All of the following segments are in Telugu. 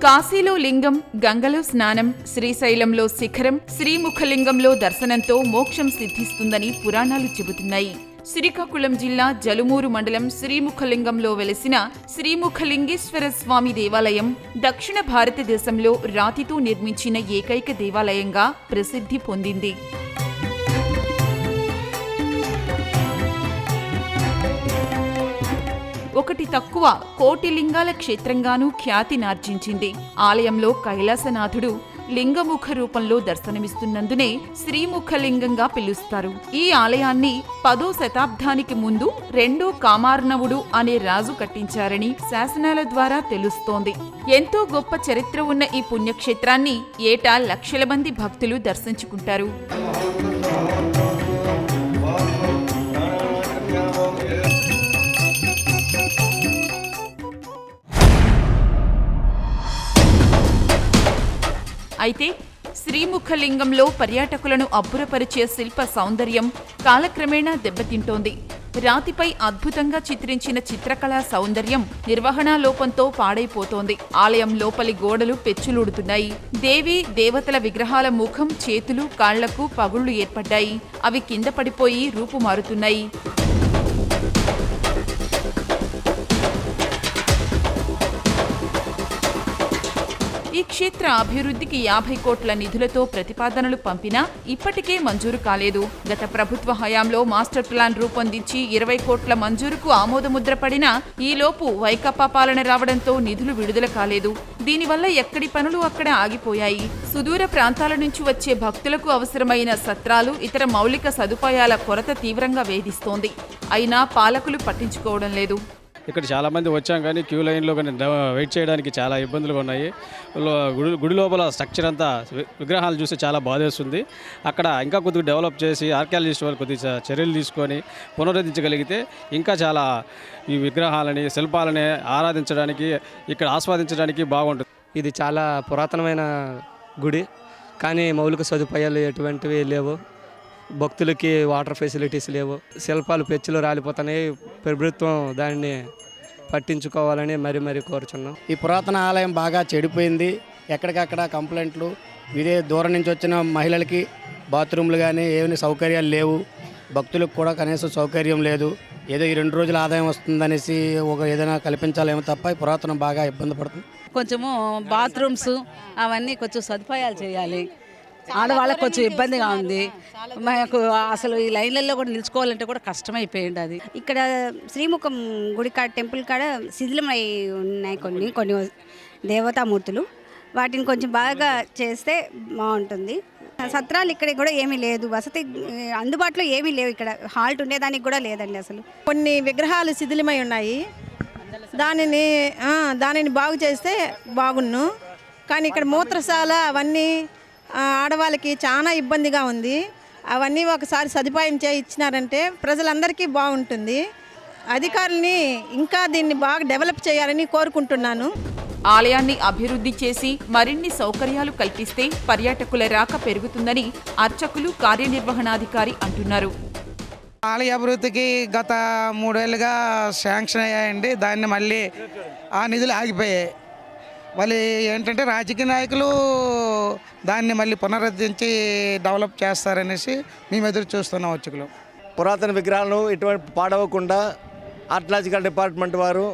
కాశీలో లింగం, గంగలో స్నానం, శ్రీశైలంలో శిఖరం, శ్రీముఖలింగంలో దర్శనంతో మోక్షం సిద్ధిస్తుందని పురాణాలు చెబుతున్నాయి. శ్రీకాకుళం జిల్లా జలుమూరు మండలం శ్రీముఖలింగంలో వెలిసిన శ్రీముఖలింగేశ్వర స్వామి దేవాలయం దక్షిణ భారతదేశంలో రాతితో నిర్మించిన ఏకైక దేవాలయంగా ప్రసిద్ధి పొందింది. ఒకటి తక్కువ కోటి లింగాల క్షేత్రంగానూ ఖ్యాతినార్జించింది. ఆలయంలో కైలాసనాథుడు లింగముఖ రూపంలో దర్శనమిస్తున్నందునే శ్రీముఖలింగంగా పిలుస్తారు. ఈ ఆలయాన్ని 10వ శతాబ్దానికి ముందు రెండో కామార్ణవుడు అనే రాజు కట్టించారని శాసనాల ద్వారా తెలుస్తోంది. ఎంతో గొప్ప చరిత్ర ఉన్న ఈ పుణ్యక్షేత్రాన్ని ఏటా లక్షల మంది భక్తులు దర్శించుకుంటారు. అయితే శ్రీముఖలింగంలో పర్యాటకులను అబ్బురపరిచే శిల్ప సౌందర్యం కాలక్రమేణా దెబ్బతింటోంది. రాతిపై అద్భుతంగా చిత్రించిన చిత్రకళా సౌందర్యం నిర్వహణా లోపంతో పాడైపోతోంది. ఆలయం లోపలి గోడలు పెచ్చులుడుతున్నాయి. దేవీ దేవతల విగ్రహాల ముఖం, చేతులు, కాళ్లకు పగుళ్లు ఏర్పడ్డాయి. అవి కింద పడిపోయి రూపుమారుతున్నాయి. ఈ క్షేత్ర అభివృద్ధికి 50 కోట్ల నిధులతో ప్రతిపాదనలు పంపినా ఇప్పటికే మంజూరు కాలేదు. గత ప్రభుత్వ హయాంలో మాస్టర్ ప్లాన్ రూపొందించి 20 కోట్ల మంజూరుకు ఆమోదముద్ర పడినా ఈలోపు వైకాపా పాలన రావడంతో నిధులు విడుదల కాలేదు. దీనివల్ల ఎక్కడి పనులు అక్కడ ఆగిపోయాయి. సుదూర ప్రాంతాల నుంచి వచ్చే భక్తులకు అవసరమైన సత్రాలు, ఇతర మౌలిక సదుపాయాల కొరత తీవ్రంగా వేధిస్తోంది. అయినా పాలకులు పట్టించుకోవడం లేదు. ఇక్కడ చాలామంది వచ్చాం కానీ క్యూ లైన్లో కానీ వెయిట్ చేయడానికి చాలా ఇబ్బందులు ఉన్నాయి. గుడి లోపల స్ట్రక్చర్ అంతా విగ్రహాలు చూసి చాలా బాధేస్తుంది. అక్కడ ఇంకా కొద్దిగా డెవలప్ చేసి ఆర్కియాలజిస్ట్ వాళ్ళు కొద్దిగా చర్యలు తీసుకొని పునరుద్ధరించగలిగితే ఇంకా చాలా ఈ విగ్రహాలని, శిల్పాలని ఆరాధించడానికి, ఇక్కడ ఆస్వాదించడానికి బాగుంటుంది. ఇది చాలా పురాతనమైన గుడి, కానీ మౌలిక సదుపాయాలు ఎటువంటివి లేవు. భక్తులకి వాటర్ ఫెసిలిటీస్ లేవు. శిల్పాలు పెచ్చులు రాలిపోతున్నాయి. ప్రభుత్వం దాన్ని పట్టించుకోవాలని మరీ కోరుచున్నాం. ఈ పురాతన ఆలయం బాగా చెడిపోయింది. ఎక్కడికక్కడ కంప్లైంట్లు. ఇదే దూరం నుంచి వచ్చిన మహిళలకి బాత్రూమ్లు కానీ ఏమైనా సౌకర్యాలు లేవు. భక్తులకు కూడా కనీసం సౌకర్యం లేదు. ఏదో ఈ 2 రోజుల ఆదాయం వస్తుందనేసి ఏదైనా కల్పించాలేమో తప్ప ఈ పురాతనం బాగా ఇబ్బంది పడుతుంది. కొంచెము బాత్రూమ్స్ అవన్నీ కొంచెం సదుపాయాలు చేయాలి. ఆడవాళ్ళకి కొంచెం ఇబ్బందిగా ఉంది. మాకు అసలు ఈ లైన్లలో కూడా నిలుచుకోవాలంటే కూడా కష్టమైపోయింది. అది ఇక్కడ శ్రీముఖం గుడి కాడ, టెంపుల్ కాడ శిథిలమై ఉన్నాయి కొన్ని దేవతామూర్తులు. వాటిని కొంచెం బాగా చేస్తే బాగుంటుంది. సత్రాలు ఇక్కడ కూడా ఏమీ లేదు. వసతి అందుబాటులో ఏమీ లేవు. ఇక్కడ హాల్ట్ ఉండేదానికి కూడా లేదండి. అసలు కొన్ని విగ్రహాలు శిథిలమై ఉన్నాయి. దానిని బాగు చేస్తే బాగున్ను. కానీ ఇక్కడ మూత్రశాల అవన్నీ ఆడవాళ్ళకి చాలా ఇబ్బందిగా ఉంది. అవన్నీ ఒకసారి సదుపాయం ఇచ్చినారంటే ప్రజలందరికీ బాగుంటుంది. అధికారులని ఇంకా దీన్ని బాగా డెవలప్ చేయాలని కోరుకుంటున్నాను. ఆలయాన్ని అభివృద్ధి చేసి మరిన్ని సౌకర్యాలు కల్పిస్తే పర్యాటకుల రాక పెరుగుతుందని అర్చకులు, కార్యనిర్వహణాధికారి అంటున్నారు. ఆలయ అభివృద్ధికి గత 3 ఏళ్ళుగా శాంక్షన్ అయ్యాయండి. దాన్ని మళ్ళీ ఆ నిధులు ఆగిపోయాయి. మళ్ళీ ఏంటంటే రాజకీయ నాయకులు దాన్ని మళ్ళీ పునరుద్ధరించి డెవలప్ చేస్తారనేసి మేము ఎదురు చూస్తున్నాం. అర్చకులు పురాతన విగ్రహాలను ఎటువంటి పాడవకుండా ఆర్కియాలజికల్ డిపార్ట్మెంట్ వారు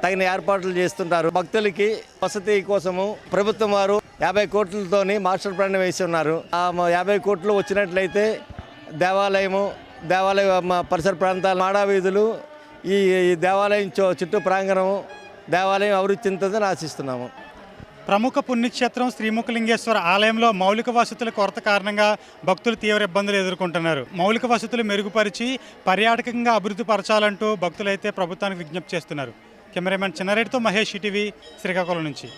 తగిన ఏర్పాట్లు చేస్తుంటారు. భక్తులకి వసతి కోసము ప్రభుత్వం వారు 50 కోట్లతోని మాస్టర్ ప్లాన్ వేసి ఉన్నారు. ఆ 50 కోట్లు వచ్చినట్లయితే దేవాలయం పరిసర ప్రాంతాల మాడా వీధులు, ఈ దేవాలయం చుట్టూ ప్రాంగణము, దేవాలయం అభివృద్ధి చెందుతుందని ఆశిస్తున్నాము. ప్రముఖ పుణ్యక్షేత్రం శ్రీముఖలింగేశ్వర ఆలయంలో మౌలిక వసతుల కొరత కారణంగా భక్తులు తీవ్ర ఇబ్బందులు ఎదుర్కొంటున్నారు. మౌలిక వసతులు మెరుగుపరిచి పర్యాటకంగా అభివృద్ధి పరచాలంటూ భక్తులైతే ప్రభుత్వానికి విజ్ఞప్తి చేస్తున్నారు. కెమెరామెన్ చిన్నారెడ్డితో మహేష్, ఈటీవీ, శ్రీకాకుళం నుంచి.